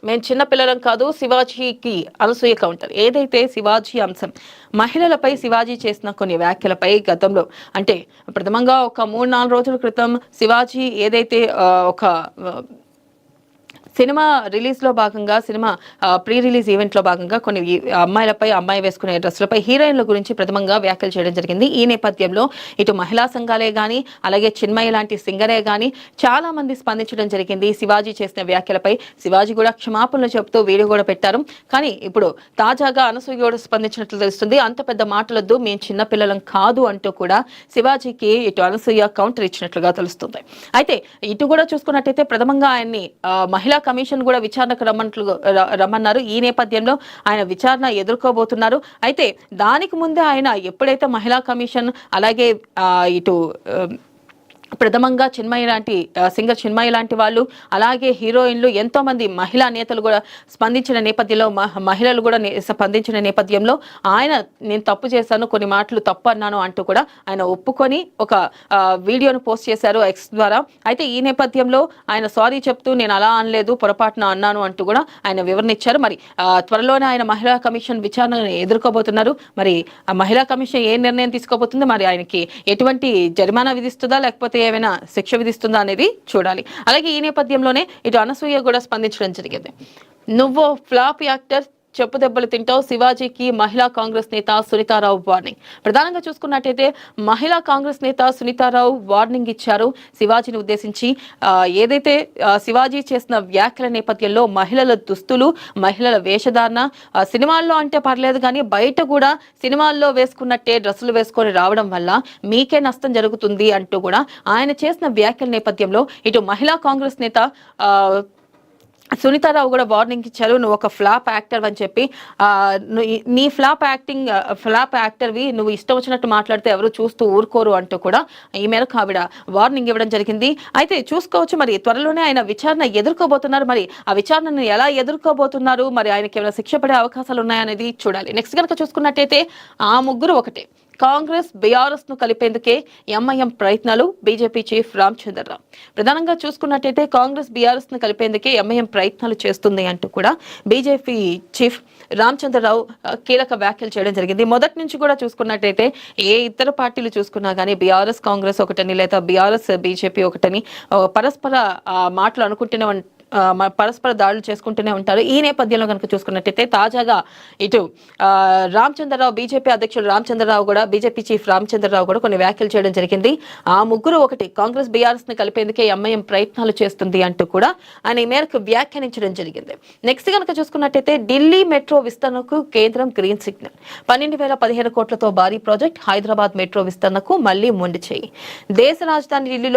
మేము చిన్న పిల్లలం కాదు, శివాజీకి అనసూయ కౌంటర్. ఏదైతే శివాజీ అంశం మహిళలపై శివాజీ చేసిన కొన్ని వ్యాఖ్యలపై గతంలో అంటే ప్రథమంగా ఒక 3-4 రోజుల క్రితం శివాజీ ఏదైతే ఒక సినిమా రిలీజ్ లో భాగంగా సినిమా ప్రీ రిలీజ్ ఈవెంట్ లో భాగంగా కొన్ని అమ్మాయిలపై అమ్మాయి వేసుకునే డ్రెస్సులపై హీరోయిన్ల గురించి ప్రథమంగా వ్యాఖ్యలు చేయడం జరిగింది. ఈ నేపథ్యంలో ఇటు మహిళా సంఘాలే గాని అలాగే చిన్మయి లాంటి సింగరే గాని చాలా మంది స్పందించడం జరిగింది. శివాజీ చేసిన వ్యాఖ్యలపై శివాజీ కూడా క్షమాపణలు చెబుతూ వీడియో కూడా పెట్టారు. కానీ ఇప్పుడు తాజాగా అనసూయ కూడా స్పందించినట్లు తెలుస్తుంది. అంత పెద్ద మాటలొద్దు, మేము చిన్న పిల్లలం కాదు అంటూ కూడా శివాజీకి ఇటు అనసూయ కౌంటర్ ఇచ్చినట్లుగా తెలుస్తుంది. అయితే ఇటు కూడా చూసుకున్నట్టయితే ప్రథమంగా ఆయన్ని మహిళా కమిషన్ కూడా విచారణకు రమ్మన్నారు. ఈ నేపథ్యంలో ఆయన విచారణ ఎదుర్కోబోతున్నారు. అయితే దానికి ముందే ఆయన ఎప్పుడైతే మహిళా కమిషన్ అలాగే ఇటు ప్రథమంగా చిన్మయి లాంటి సింగర్ చిన్మయి లాంటి వాళ్ళు అలాగే హీరోయిన్లు ఎంతో మంది మహిళా నేతలు కూడా స్పందించిన నేపథ్యంలో మహిళలు కూడా స్పందించిన నేపథ్యంలో ఆయన నేను తప్పు చేశాను, కొన్ని మాటలు తప్పు అన్నాను అంటూ కూడా ఆయన ఒప్పుకొని ఒక వీడియోను పోస్ట్ చేశారు ఎక్స్ ద్వారా. అయితే ఈ నేపథ్యంలో ఆయన సారీ చెప్తూ నేను అలా అనలేదు, పొరపాటున అన్నాను అంటూ కూడా ఆయన వివరణ ఇచ్చారు. మరి త్వరలోనే ఆయన మహిళా కమిషన్ విచారణను ఎదుర్కోబోతున్నారు. మరి ఆ మహిళా కమిషన్ ఏ నిర్ణయం తీసుకోబోతుంది, మరి ఆయనకి ఎటువంటి జరిమానా విధిస్తుందా లేకపోతే ఏమైనా శిక్ష విధిస్తుందా అనేది చూడాలి. అలాగే ఈ నేపథ్యంలోనే ఇటు అనసూయ కూడా స్పందించడం జరిగింది. నువ్వు ఫ్లాప్ యాక్టర్, చెప్పు దెబ్బలు తింటావు, శివాజీకి మహిళా కాంగ్రెస్ నేత సునీతారావు వార్నింగ్. ప్రధానంగా చూసుకున్నట్టయితే మహిళా కాంగ్రెస్ నేత సునీతారావు వార్నింగ్ ఇచ్చారు శివాజీని ఉద్దేశించి. ఏదైతే శివాజీ చేసిన వ్యాఖ్యల నేపథ్యంలో మహిళల దుస్తులు, మహిళల వేషధారణ సినిమాల్లో అంటే పర్లేదు కానీ బయట కూడా సినిమాల్లో వేసుకున్నట్టే డ్రెస్సులు వేసుకొని రావడం వల్ల మీకే నష్టం జరుగుతుంది అంటూ కూడా ఆయన చేసిన వ్యాఖ్యల నేపథ్యంలో ఇటు మహిళా కాంగ్రెస్ నేత సునీతారావు కూడా వార్నింగ్ ఇచ్చారు. నువ్వు ఒక ఫ్లాప్ యాక్టర్ అని చెప్పి నీ ఫ్లాప్ యాక్టర్వి నువ్వు ఇష్టం వచ్చినట్టు మాట్లాడితే ఎవరు చూస్తూ ఊరుకోరు అంటూ కూడా ఈ మేరకు ఆవిడ వార్నింగ్ ఇవ్వడం జరిగింది. అయితే చూసుకోవచ్చు మరి త్వరలోనే ఆయన విచారణ ఎదుర్కోబోతున్నారు. మరి ఆ విచారణను ఎలా ఎదుర్కోబోతున్నారు, మరి ఆయనకి ఏమైనా శిక్ష పడే అవకాశాలు ఉన్నాయనేది చూడాలి. నెక్స్ట్ కనుక చూసుకున్నట్టయితే ఆ ముగ్గురు ఒకటే. కాంగ్రెస్ బీఆర్ఎస్ ను కలిపేందుకే ఎంఐఎం ప్రయత్నాలు, బీజేపీ చీఫ్ రామచంద్రరావు. ప్రధానంగా చూసుకున్నట్టయితే కాంగ్రెస్ బీఆర్ఎస్ ను కలిపేందుకే ఎంఐఎం ప్రయత్నాలు చేస్తుంది అంటూ కూడా బీజేపీ చీఫ్ రామచంద్రరావు కీలక వ్యాఖ్యలు చేయడం జరిగింది. మొదటి నుంచి కూడా చూసుకున్నట్టయితే ఏ ఇతర పార్టీలు చూసుకున్నా కానీ బీఆర్ఎస్ కాంగ్రెస్ ఒకటని లేదా బీఆర్ఎస్ బీజేపీ ఒకటని పరస్పర మాటలు అనుకుంటూనే పరస్పర దాడులు చేసుకుంటూనే ఉంటారు. ఈ నేపథ్యంలో కనుక చూసుకున్నట్టయితే తాజాగా ఇటు రామచంద్రరావు బీజేపీ అధ్యక్షుడు రామచంద్రరావు కూడా బీజేపీ చీఫ్ రామచంద్రరావు కూడా కొన్ని వ్యాఖ్యలు చేయడం జరిగింది. ఆ ముగ్గురు ఒకటి కాంగ్రెస్ బీఆర్ఎస్ ని కలిపేందుకే ఎంఐఎం ప్రయత్నాలు చేస్తుంది అంటూ కూడా ఆయన ఈ మేరకు వ్యాఖ్యానించడం జరిగింది. నెక్స్ట్ కనుక చూసుకున్నట్టయితే ఢిల్లీ మెట్రో విస్తరణకు కేంద్రం గ్రీన్ సిగ్నల్. 12,015 కోట్లతో భారీ ప్రాజెక్ట్. హైదరాబాద్ మెట్రో విస్తరణకు మళ్లీ మొండి చేయి. దేశ రాజధాని ఢిల్లీలో